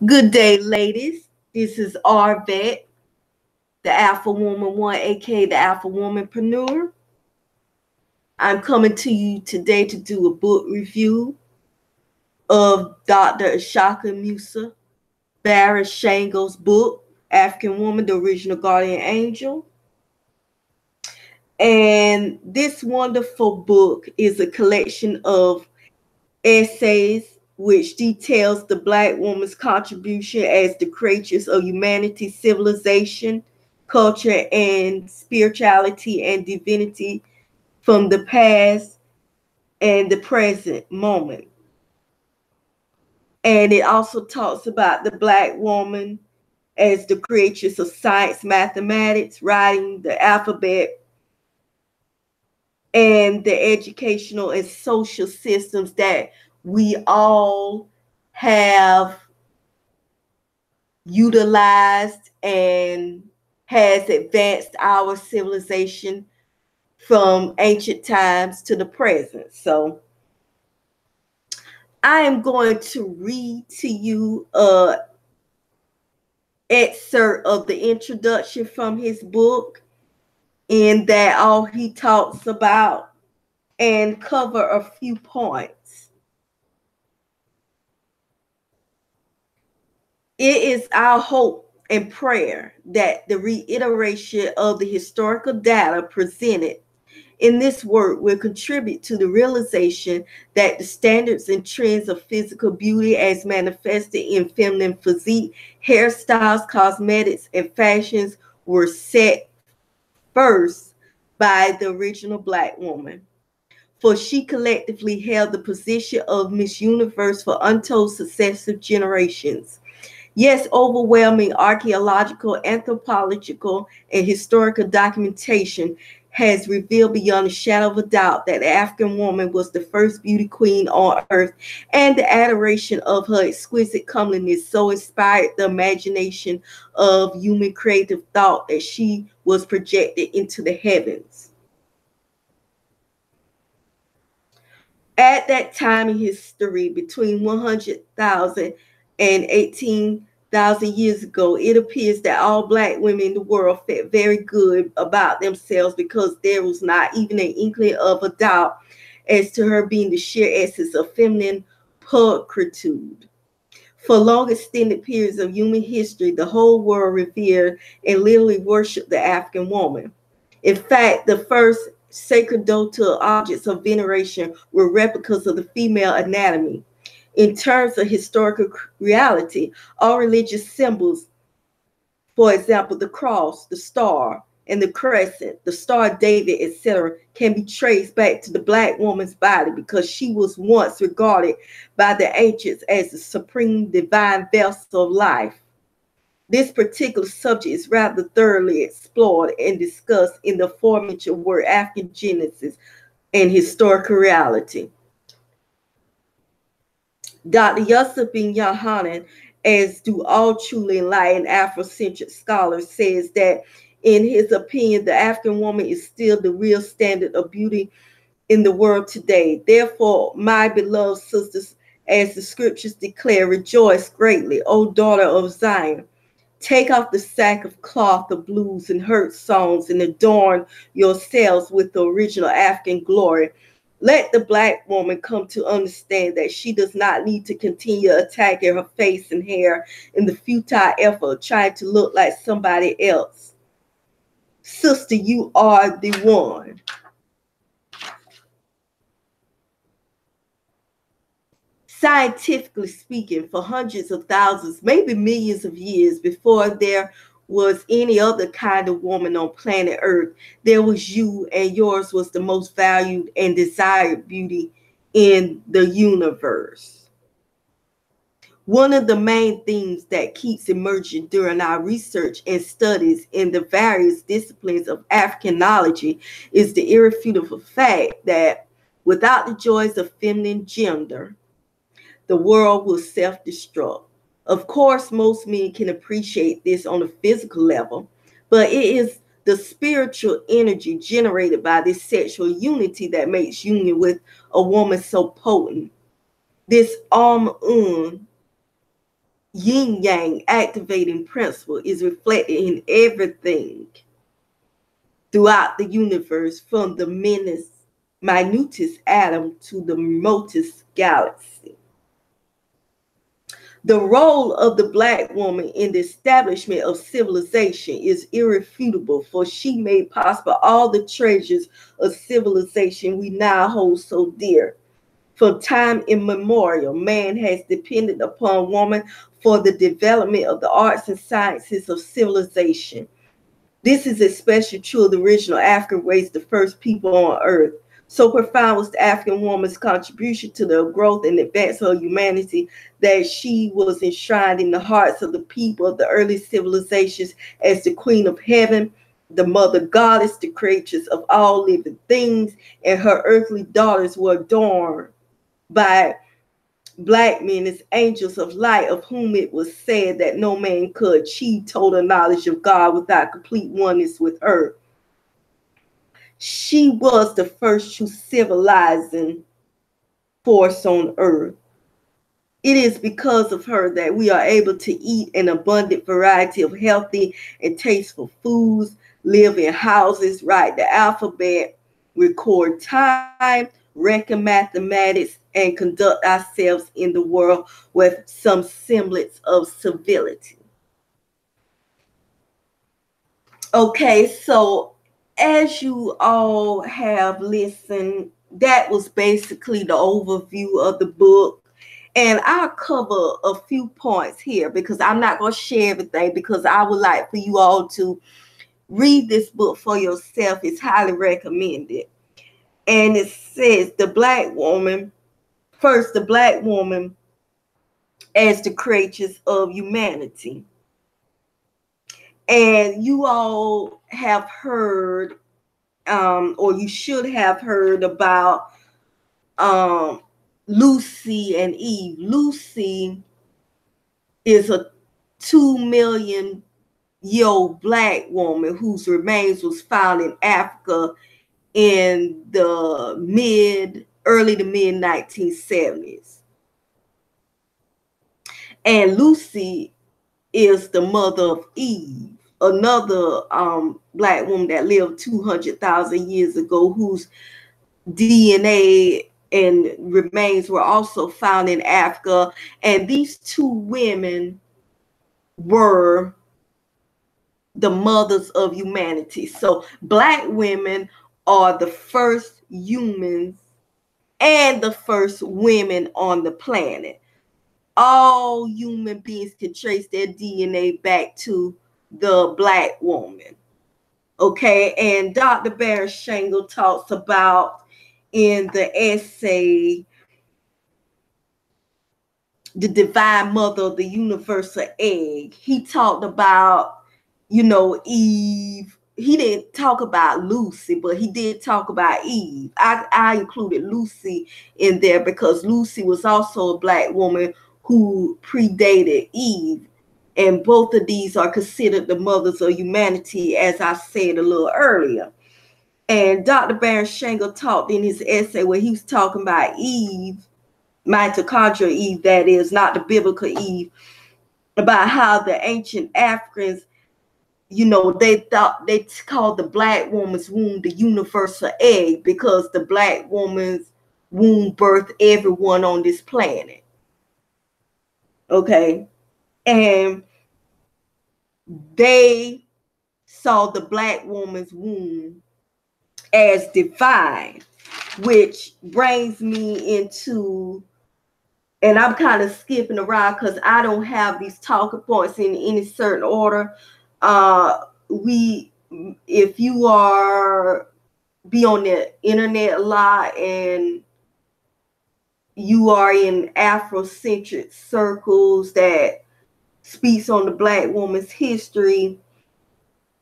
Good day, ladies. This is Arvet, the Alpha Woman 1, aka the Alpha Womanpreneur. I'm coming to you today to do a book review of Dr. Ishakamusa Baranshango's book, Afrikan Woman, the Original Guardian Angel. And this wonderful book is a collection of essays which details the Black woman's contribution as the creatress of humanity, civilization, culture, and spirituality and divinity from the past and the present moment. And it also talks about the Black woman as the creatress of science, mathematics, writing, the alphabet, and the educational and social systems that we all have utilized and has advanced our civilization from ancient times to the present. So I am going to read to you an excerpt of the introduction from his book, in that all he talks about, and cover a few points. It is our hope and prayer that the reiteration of the historical data presented in this work will contribute to the realization that the standards and trends of physical beauty as manifested in feminine physique, hairstyles, cosmetics, and fashions were set first by the original Black woman. For she collectively held the position of Miss Universe for untold successive generations. Yes, overwhelming archaeological, anthropological, and historical documentation has revealed beyond a shadow of a doubt that the African woman was the first beauty queen on earth, and the adoration of her exquisite comeliness so inspired the imagination of human creative thought that she was projected into the heavens. At that time in history, between 100,000 and 18,000 years ago, it appears that all Black women in the world felt very good about themselves, because there was not even an inkling of a doubt as to her being the sheer essence of feminine pulchritude. For long extended periods of human history, the whole world revered and literally worshiped the African woman. In fact, the first sacerdotal objects of veneration were replicas of the female anatomy. In terms of historical reality, all religious symbols, for example, the cross, the star, and the crescent, the Star of David, etc., can be traced back to the Black woman's body, because she was once regarded by the ancients as the supreme divine vessel of life. This particular subject is rather thoroughly explored and discussed in the aforementioned work, African Genesis and Historical Reality. Dr. Yusuf bin Yohanan, as do all truly enlightened Afrocentric scholars, says that in his opinion, the African woman is still the real standard of beauty in the world today. Therefore, my beloved sisters, as the scriptures declare, rejoice greatly, O daughter of Zion. Take off the sack of cloth of blues and hurt songs, and adorn yourselves with the original African glory. Let the Black woman come to understand that she does not need to continue attacking her face and hair in the futile effort of trying to look like somebody else. Sister, you are the one. Scientifically speaking, for hundreds of thousands, maybe millions of years before there was any other kind of woman on planet Earth, there was you, and yours was the most valued and desired beauty in the universe. One of the main themes that keeps emerging during our research and studies in the various disciplines of Africanology is the irrefutable fact that without the joys of feminine gender, the world will self-destruct. Of course, most men can appreciate this on a physical level, but it is the spiritual energy generated by this sexual unity that makes union with a woman so potent. This yin yang activating principle is reflected in everything throughout the universe, from the minutest atom to the remotest galaxy. The role of the Black woman in the establishment of civilization is irrefutable, for she made possible all the treasures of civilization we now hold so dear. From time immemorial, man has depended upon woman for the development of the arts and sciences of civilization. This is especially true of the original African race, the first people on earth. So profound was the African woman's contribution to the growth and advancement of humanity that she was enshrined in the hearts of the people of the early civilizations as the queen of heaven, the mother goddess, the creatress of all living things, and her earthly daughters were adorned by Black men as angels of light, of whom it was said that no man could achieve total knowledge of God without complete oneness with her. She was the first true civilizing force on earth. It is because of her that we are able to eat an abundant variety of healthy and tasteful foods, live in houses, write the alphabet, record time, reckon mathematics, and conduct ourselves in the world with some semblance of civility. Okay, so as you all have listened, that was basically the overview of the book. And I'll cover a few points here because I'm not going to share everything, because I would like for you all to read this book for yourself. It's highly recommended. And it says the Black woman, first, the Black woman as the creatress of humanity. And you all have heard, or you should have heard about Lucy and Eve. Lucy is a 2 million-year-old Black woman whose remains was found in Africa in the early to mid 1970s. And Lucy is the mother of Eve, another Black woman that lived 200,000 years ago, whose DNA and remains were also found in Africa. And these two women were the mothers of humanity. So Black women are the first humans and the first women on the planet. All human beings can trace their DNA back to the Black woman. Okay, and Dr. Baranshango talks about in the essay, The Divine Mother of the Universal Egg. He talked about, Eve. He didn't talk about Lucy, but he did talk about Eve. I included Lucy in there because Lucy was also a Black woman who predated Eve. And both of these are considered the mothers of humanity, as I said a little earlier. And Dr. Baranshango talked in his essay where he was talking about Eve, mitochondrial Eve, that is, not the biblical Eve, about how the ancient Africans, they thought they called the Black woman's womb the universal egg because the Black woman's womb birthed everyone on this planet. Okay. And they saw the Black woman's womb as divine, which brings me into, and I'm kind of skipping around because I don't have these talking points in any certain order. If you be on the internet a lot and you are in Afrocentric circles that speaks on the Black woman's history,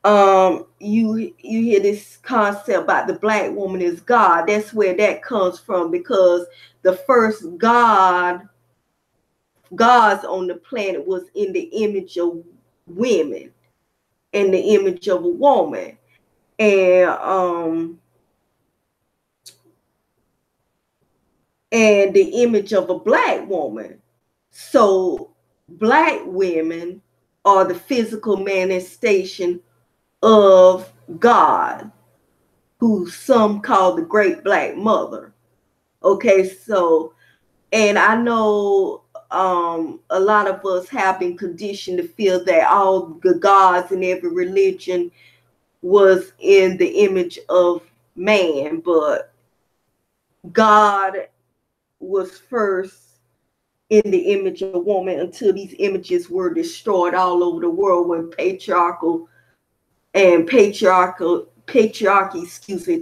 you hear this concept about the Black woman is God. That's where that comes from, because the first gods on the planet was in the image of women, in the image of a woman, and the image of a Black woman. So black women are the physical manifestation of God, who some call the Great Black Mother. Okay, so, and I know a lot of us have been conditioned to feel that all the gods in every religion was in the image of man, but God was first in the image of woman until these images were destroyed all over the world when patriarchy,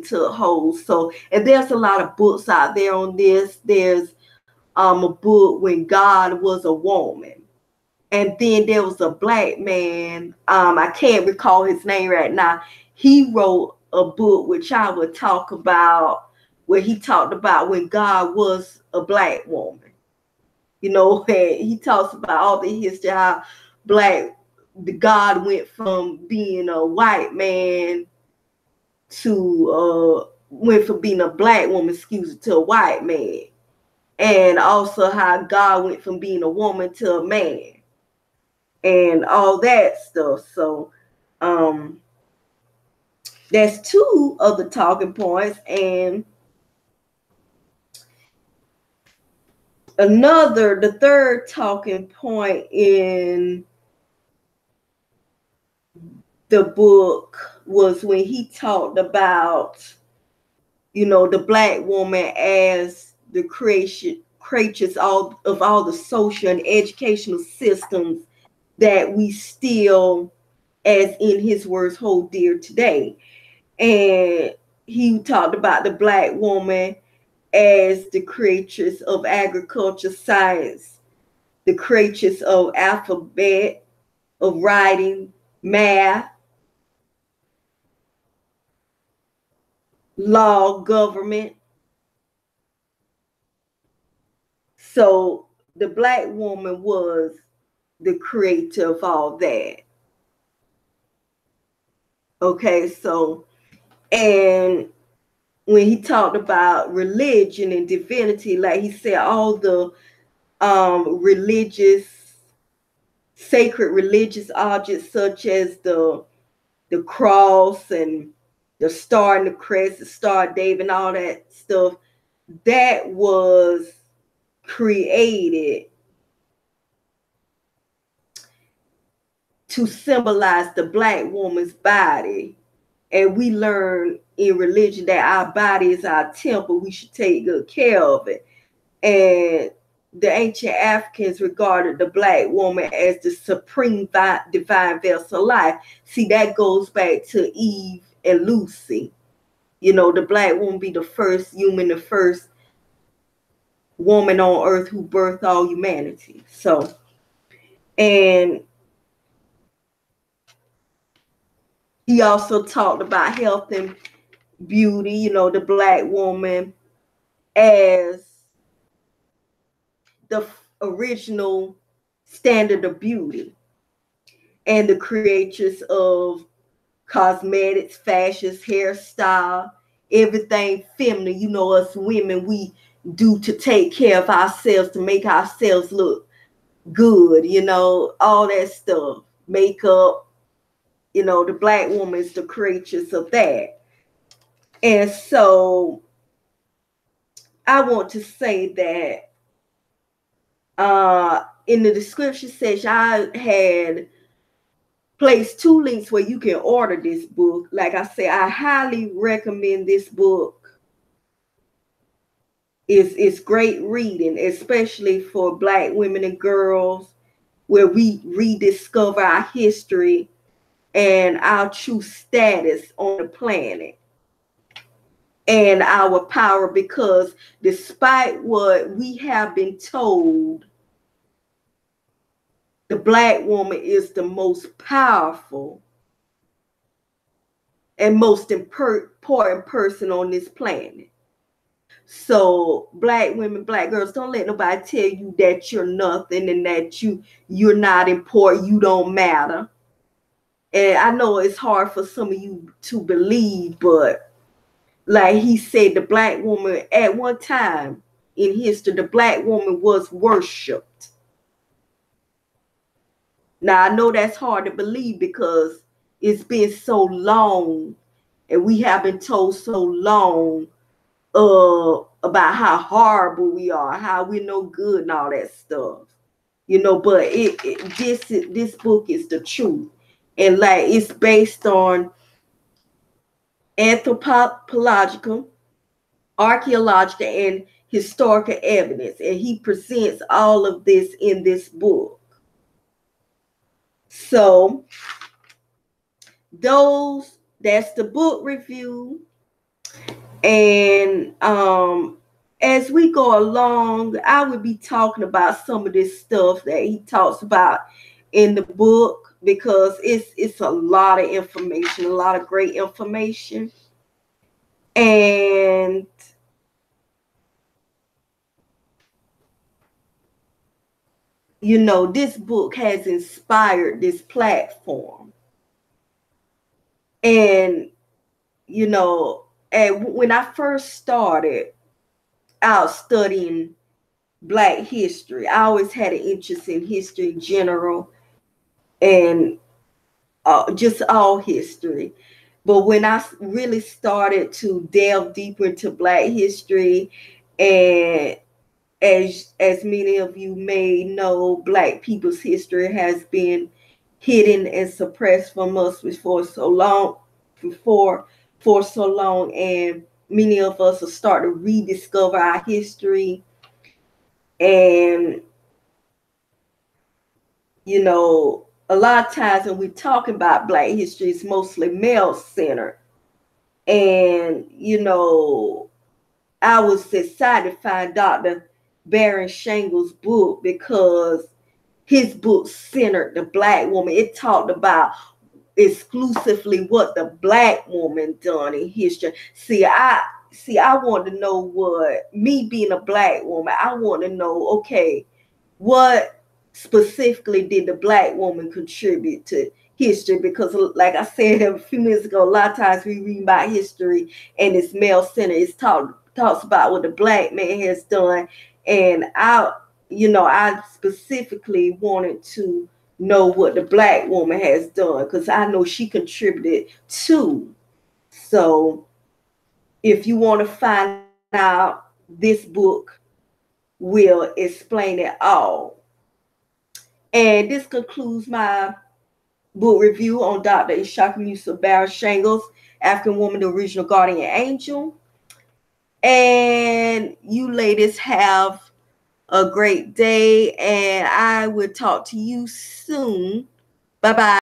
took hold. So, and there's a lot of books out there on this. There's a book when God was a woman, and then there was a black man. I can't recall his name right now. He wrote a book which I would talk about, where he talked about when God was a black woman. And he talks about all the history, how the God went from being a white man to went from being a black woman, to a white man, and also how God went from being a woman to a man, and all that stuff. So, that's two of the talking points, and the third talking point in the book was when he talked about, the black woman as the creatures of all the social and educational systems that we still, as in his words, hold dear today. And he talked about the black woman as the creatures of agriculture, science, the creatures of alphabet, of writing, math, law, government. So the black woman was the creator of all that. Okay, so, and when he talked about religion and divinity, like he said, all the sacred religious objects such as the cross and the star and the crest, the Star of David, and all that stuff, that was created to symbolize the black woman's body. And we learn in religion that our body is our temple. We should take good care of it. And the ancient Africans regarded the black woman as the supreme divine vessel of life. See, that goes back to Eve and Lucy. The black woman be the first human, the first woman on earth who birthed all humanity. So, and he also talked about health and beauty, the black woman as the original standard of beauty and the creators of cosmetics, fashions, hairstyle, everything feminine. Us women, we do to take care of ourselves, to make ourselves look good, all that stuff. Makeup, the black woman is the creators of that. And so I want to say that in the description section, I had placed 2 links where you can order this book. Like I said, I highly recommend this book. It's great reading, especially for black women and girls, where we rediscover our history and our true status on the planet and our power, because despite what we have been told, the black woman is the most powerful and most important person on this planet. So black women, black girls, don't let nobody tell you that you're nothing and that you're not important, you don't matter. And I know it's hard for some of you to believe, but like he said, the black woman at one time in history, the black woman was worshipped. Now, I know that's hard to believe because it's been so long and we have been told so long about how horrible we are, how we're no good and all that stuff. But this book is the truth. And like it's based on anthropological, archaeological, and historical evidence. And he presents all of this in this book. So that's the book review. And as we go along, I would be talking about some of this stuff that he talks about in the book, because it's a lot of information, a lot of great information. And this book has inspired this platform. And and when I first started out studying Black history, I always had an interest in history in general, and just all history. But when I really started to delve deeper into Black history, and as many of you may know, Black people's history has been hidden and suppressed from us for so long, and many of us are starting to rediscover our history. And a lot of times when we're talking about Black history, it's mostly male centered. And I was excited to find Dr. Baranshango's book, because his book centered the Black woman. It talked about exclusively what the Black woman done in history. See, I want to know, what me being a Black woman, I want to know, okay, what specifically did the Black woman contribute to history? Because like I said a few minutes ago, a lot of times we read about history and it's male centered. It's talks about what the Black man has done. And I specifically wanted to know what the Black woman has done, because I know she contributed too. So if you want to find out, this book will explain it all. And this concludes my book review on Dr. Ishakamusa Baranshango's Afrikan Woman, the Original Guardian Angel. And you ladies have a great day, and I will talk to you soon. Bye-bye.